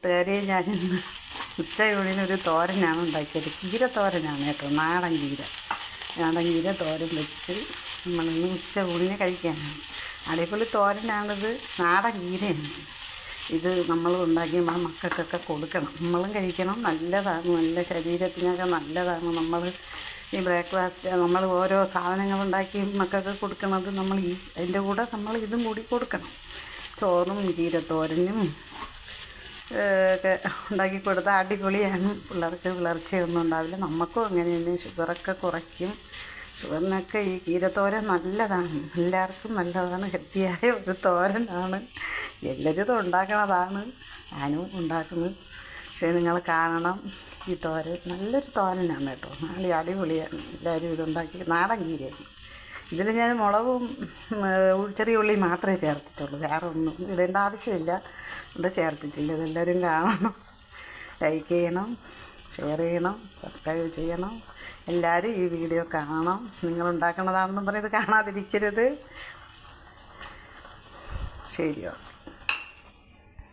കൂട്ടുകാരെ, ഞാനിന്ന് ഉച്ചയൂണിനൊരു തോരനാണ് ഉണ്ടാക്കിയത്. ചീരത്തോരനാണ് കേട്ടോ, നാടൻ ചീര തോരൻ വെച്ച് നമ്മളിന്ന് ഉച്ചയൂണിന് കഴിക്കാനാണ്. അതേപോലെ തോരനാണിത്, നാടൻ ചീരയാണ്. ഇത് നമ്മൾ ഉണ്ടാക്കി നമ്മുടെ മക്കൾക്കൊക്കെ കൊടുക്കണം, നമ്മളും കഴിക്കണം. നല്ലതാണ്, നല്ല ശരീരത്തിനൊക്കെ നല്ലതാണ്. നമ്മൾ ഈ ബ്രേക്ക്ഫാസ്റ്റ് നമ്മൾ ഓരോ സാധനങ്ങളുണ്ടാക്കി മക്കൾക്ക് കൊടുക്കണത് നമ്മൾ അതിൻ്റെ കൂടെ നമ്മൾ ഇതും കൂടി കൊടുക്കണം. ചോറും ചീരത്തോരനും ഒക്കെ ഉണ്ടാക്കി കൊടുത്താൽ അടിപൊളിയാണ്. പിള്ളേർക്ക് വിളർച്ചയൊന്നും ഉണ്ടാവില്ല. നമുക്കും അങ്ങനെ തന്നെ ഷുഗറൊക്കെ കുറയ്ക്കും. ഷുഗറിനൊക്കെ ഈ ചീരത്തോരൻ നല്ലതാണ്, എല്ലാവർക്കും നല്ലതാണ്. ഹെൽത്തിയായ ഒരു തോരനാണ്. എല്ലാവരും ഇത് ഉണ്ടാക്കണതാണ്, ഞാനും ഉണ്ടാക്കുന്നത്. പക്ഷേ നിങ്ങൾ കാണണം, ഈ തോരൻ നല്ലൊരു തോരനാണ് കേട്ടോ, നല്ല അടിപൊളിയാണ്. എല്ലാവരും ഇതുണ്ടാക്കി. നാടൻ ചീരയാണ്. ഇതിൽ ഞാൻ മുളകും ചെറിയ ഉള്ളി മാത്രമേ ചേർത്തിട്ടുള്ളൂ, വേറെ ഒന്നും ഇടേണ്ട ആവശ്യമില്ല. ഇത് ചേർത്തിട്ടില്ല. ഇതെല്ലാവരും കാണണം, ലൈക്ക് ചെയ്യണം, ഷെയർ ചെയ്യണം, സബ്സ്ക്രൈബ് ചെയ്യണം. എല്ലാവരും ഈ വീഡിയോ കാണണം. നിങ്ങളുണ്ടാക്കണതാണെന്നും പറഞ്ഞത് കാണാതിരിക്കരുത്. ശരിയോ?